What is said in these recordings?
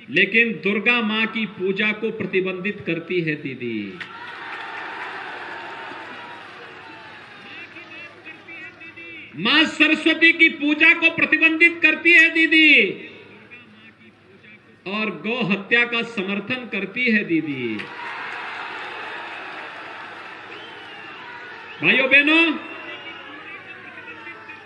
लेकिन दुर्गा मां की पूजा को प्रतिबंधित करती है दीदी। मां सरस्वती की पूजा को प्रतिबंधित करती है दीदी, और गौ हत्या का समर्थन करती है दीदी। भाइयों बहनों,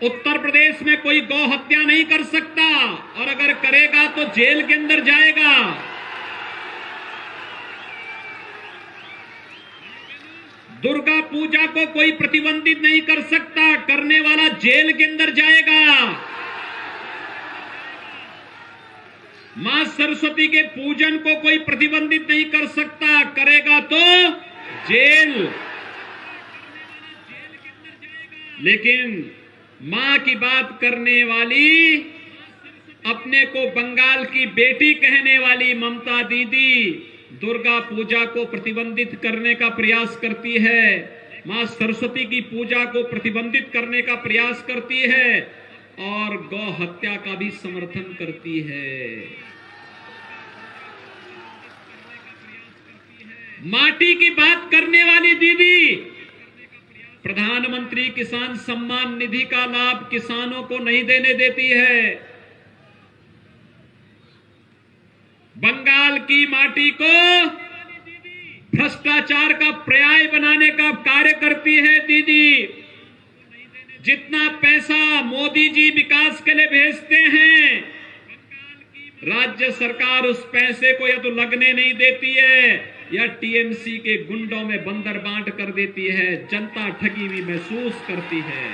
उत्तर प्रदेश में कोई गौ हत्या नहीं कर सकता, और अगर करेगा तो जेल के अंदर जाएगा। दुर्गा पूजा को कोई प्रतिबंधित नहीं कर सकता, करने वाला जेल के अंदर जाएगा। मां सरस्वती के पूजन को कोई प्रतिबंधित नहीं कर सकता, करेगा तो जेल। लेकिन मां की बात करने वाली, अपने को बंगाल की बेटी कहने वाली ममता दीदी दुर्गा पूजा को प्रतिबंधित करने का प्रयास करती है, मां सरस्वती की पूजा को प्रतिबंधित करने का प्रयास करती है, और गौ हत्या का भी समर्थन करती है। माटी की बात करने वाली दीदी प्रधानमंत्री किसान सम्मान निधि का लाभ किसानों को नहीं देने देती है। बंगाल की माटी को भ्रष्टाचार का पर्याय बनाने का कार्य करती है दीदी। जितना पैसा मोदी जी विकास के लिए भेजते हैं, राज्य सरकार उस पैसे को या तो लगने नहीं देती है, या टीएमसी के गुंडों में बंदर बांट कर देती है। जनता ठगी हुई महसूस करती है।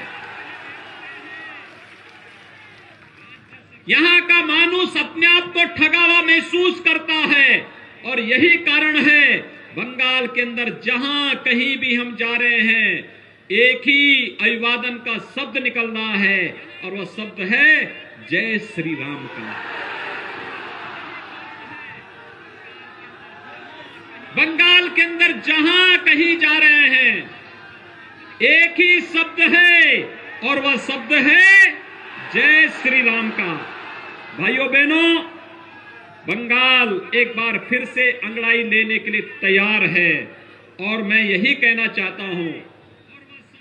यहां का मानुस अपने आप को ठगा हुआ महसूस करता है, और यही कारण है बंगाल के अंदर जहां कहीं भी हम जा रहे हैं, एक ही अभिवादन का शब्द निकल रहा है, और वह शब्द है जय श्री राम का। बंगाल के अंदर जहां कहीं जा रहे हैं, एक ही शब्द है, और वह शब्द है जय श्री राम का। भाइयों बहनों, बंगाल एक बार फिर से अंगड़ाई लेने के लिए तैयार है, और मैं यही कहना चाहता हूं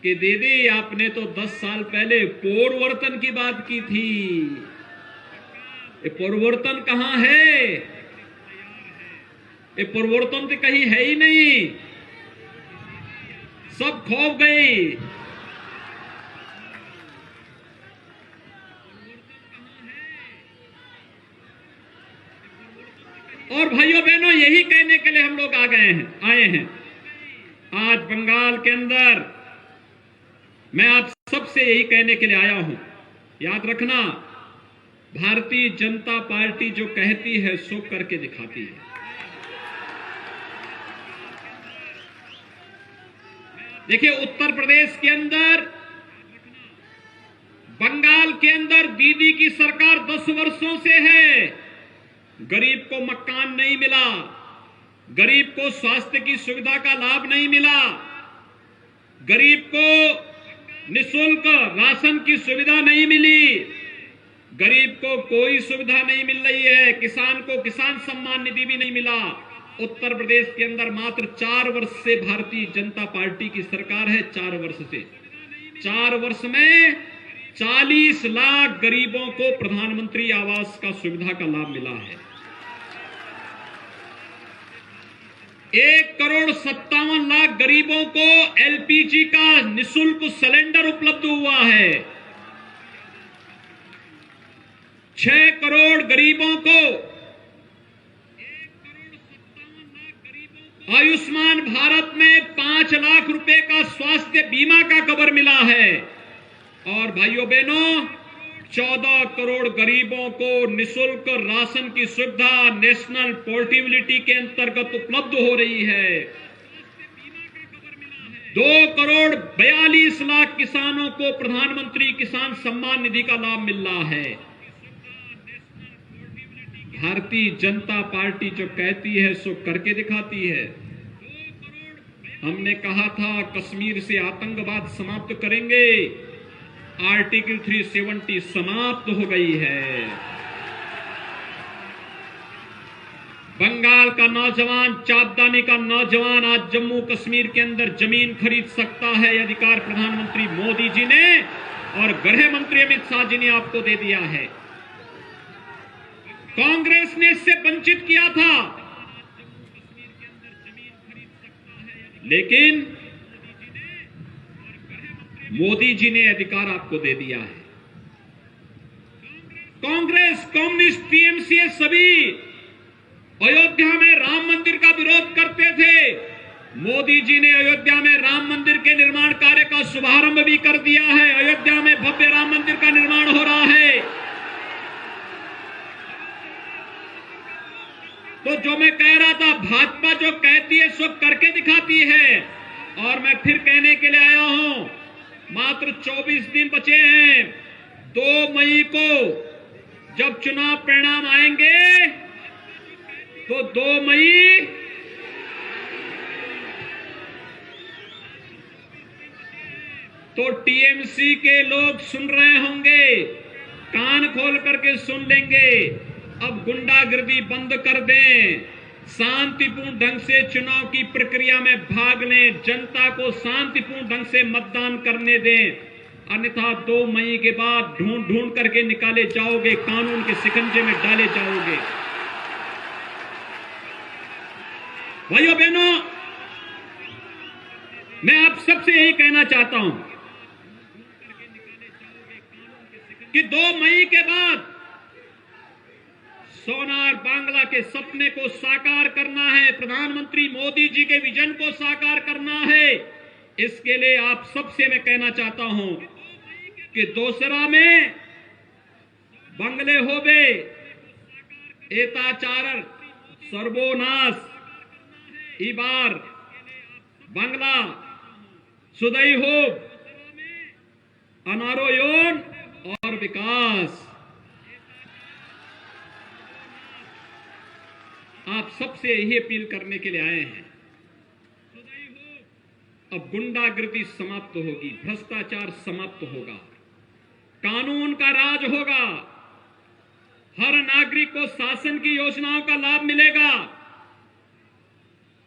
कि दीदी आपने तो 10 साल पहले परिवर्तन की बात की थी। ये परिवर्तन कहां है? ये परिवर्तन तो कहीं है ही नहीं, सब खौफ गई। और भाइयों बहनों, यही कहने के लिए हम लोग आए हैं। आज बंगाल के अंदर मैं आप सबसे यही कहने के लिए आया हूं, याद रखना, भारतीय जनता पार्टी जो कहती है सो करके दिखाती है। देखिए, उत्तर प्रदेश के अंदर, बंगाल के अंदर दीदी की सरकार 10 वर्षों से है। गरीब को मकान नहीं मिला, गरीब को स्वास्थ्य की सुविधा का लाभ नहीं मिला, गरीब को निःशुल्क राशन की सुविधा नहीं मिली, गरीब को कोई सुविधा नहीं मिल रही है, किसान को किसान सम्मान निधि भी नहीं मिला। उत्तर प्रदेश के अंदर मात्र 4 वर्ष से भारतीय जनता पार्टी की सरकार है। 4 वर्ष से, 4 वर्ष में 40 लाख गरीबों को प्रधानमंत्री आवास का सुविधा का लाभ मिला है। 1,57,00,000 गरीबों को एलपीजी का निःशुल्क सिलेंडर उपलब्ध हुआ है। 6 करोड़ गरीबों को आयुष्मान भारत में 5 लाख रुपए का स्वास्थ्य बीमा का कवर मिला है। और भाइयों बहनों, 14 करोड़ गरीबों को निःशुल्क राशन की सुविधा नेशनल पोर्टेबिलिटी के अंतर्गत उपलब्ध हो रही है। 2 करोड़ 42 लाख किसानों को प्रधानमंत्री किसान सम्मान निधि का लाभ मिल रहा है। भारतीय जनता पार्टी जो कहती है सो करके दिखाती है। हमने कहा था कश्मीर से आतंकवाद समाप्त करेंगे, आर्टिकल 370 समाप्त हो गई है। बंगाल का नौजवान, चापदानी का नौजवान आज जम्मू कश्मीर के अंदर जमीन खरीद सकता है। यह अधिकार प्रधानमंत्री मोदी जी ने और गृह मंत्री अमित शाह जी ने आपको दे दिया है। कांग्रेस ने इससे वंचित किया था, लेकिन मोदी जी ने अधिकार आपको दे दिया है। कांग्रेस, कम्युनिस्ट, टीएमसी सभी अयोध्या में राम मंदिर का विरोध करते थे। मोदी जी ने अयोध्या में राम मंदिर के निर्माण कार्य का शुभारंभ भी कर दिया है। अयोध्या में भव्य राम मंदिर का निर्माण हो रहा है। तो जो मैं कह रहा था, भाजपा जो कहती है सो करके दिखाती है। और मैं फिर कहने के लिए आया हूं, मात्र 24 दिन बचे हैं। 2 मई को जब चुनाव परिणाम आएंगे तो 2 मई तो टीएमसी के लोग सुन रहे होंगे, कान खोल करके सुन लेंगे। अब गुंडागर्दी बंद कर दें, शांतिपूर्ण ढंग से चुनाव की प्रक्रिया में भाग लें, जनता को शांतिपूर्ण ढंग से मतदान करने दें, अन्यथा 2 मई के बाद ढूंढ ढूंढ करके निकाले जाओगे, कानून के शिकंजे में डाले जाओगे। भाइयों बहनों, मैं आप सबसे यही कहना चाहता हूं कि 2 मई के बाद सोनार बांग्ला के सपने को साकार करना है, प्रधानमंत्री मोदी जी के विजन को साकार करना है। इसके लिए आप सबसे मैं कहना चाहता हूं कि दोसरा में बंगले होबे, एताचार सर्वोनाश, इबार बांग्ला सुदई हो, अनारोयन और विकास। आप सबसे यही अपील करने के लिए आए हैं। अब गुंडागर्दी समाप्त होगी, भ्रष्टाचार समाप्त होगा, कानून का राज होगा, हर नागरिक को शासन की योजनाओं का लाभ मिलेगा।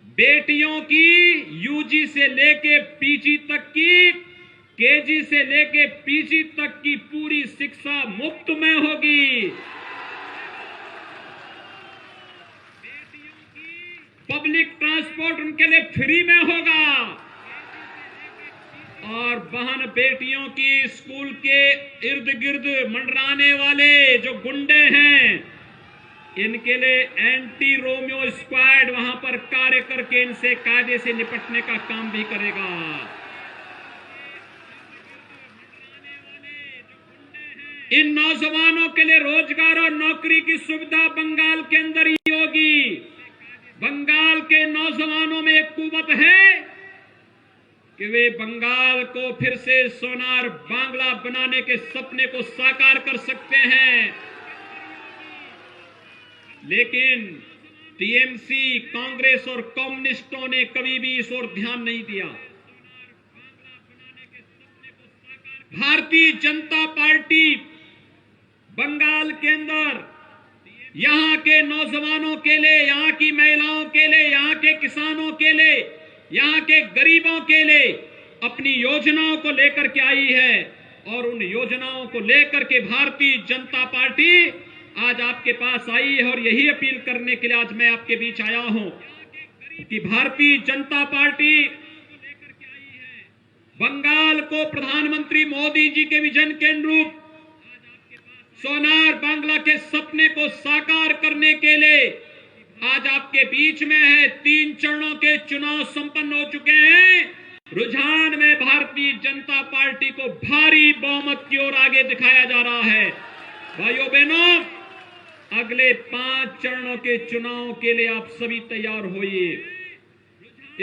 बेटियों की यूजी से लेके पीजी तक की, केजी से लेके पीजी तक की पूरी शिक्षा मुफ्त में होगी। पब्लिक ट्रांसपोर्ट उनके लिए फ्री में होगा। और बहन बेटियों की स्कूल के इर्द गिर्द मंडराने वाले जो गुंडे हैं, इनके लिए एंटी रोमियो स्क्वाड वहां पर कार्य करके इनसे कायदे से निपटने का काम भी करेगा। इन नौजवानों के लिए रोजगार और नौकरी की सुविधा बंगाल के अंदर ही होगी। बंगाल के नौजवानों में एक कुवत है कि वे बंगाल को फिर से सोनार बांग्ला बनाने के सपने को साकार कर सकते हैं। लेकिन टीएमसी, कांग्रेस और कम्युनिस्टों ने कभी भी इस ओर ध्यान नहीं दिया। भारतीय जनता पार्टी बंगाल के अंदर यहां के नौजवानों के लिए, यहां की महिलाओं के लिए, यहां के किसानों के लिए, यहां के गरीबों के लिए अपनी योजनाओं को लेकर के आई है। और उन योजनाओं को लेकर के भारतीय जनता पार्टी आज आपके पास आई है। और यही अपील करने के लिए आज मैं आपके बीच आया हूं कि भारतीय जनता पार्टी बंगाल को प्रधानमंत्री मोदी जी के विजन के अनुरूप सोनार बांग्ला के सपने को साकार करने के लिए आज आपके बीच में है। 3 चरणों के चुनाव संपन्न हो चुके हैं। रुझान में भारतीय जनता पार्टी को भारी बहुमत की ओर आगे दिखाया जा रहा है। भाइयों बहनों, अगले 5 चरणों के चुनाव के लिए आप सभी तैयार होइए।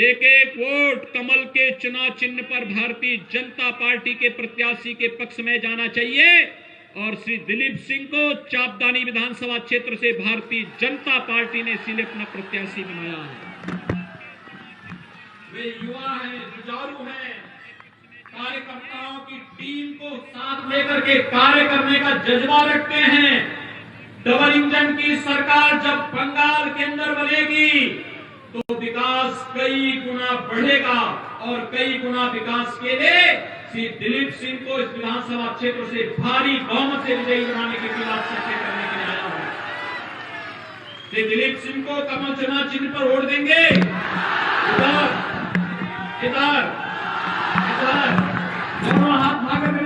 एक एक वोट कमल के चुनाव चिन्ह पर भारतीय जनता पार्टी के प्रत्याशी के पक्ष में जाना चाहिए। और श्री दिलीप सिंह को चापदानी विधानसभा क्षेत्र से भारतीय जनता पार्टी ने इसीलिए अपना प्रत्याशी बनाया है। वे युवा हैं, जुझारू हैं, कार्यकर्ताओं की टीम को साथ लेकर के कार्य करने का जज्बा रखते हैं। डबल इंजन की सरकार जब बंगाल के अंदर बनेगी तो विकास कई गुना बढ़ेगा और कई गुना विकास के लिए श्री दिलीप सिंह को इस विधानसभा क्षेत्र से भारी बहुमत से विजयी बनाने के खिलाफ चर्चा करने के लिए आया हूं। श्री दिलीप सिंह को कमल चुनाव चिन्ह पर वोट देंगे। इधर इधर इधर दोनों हाथ उठाकर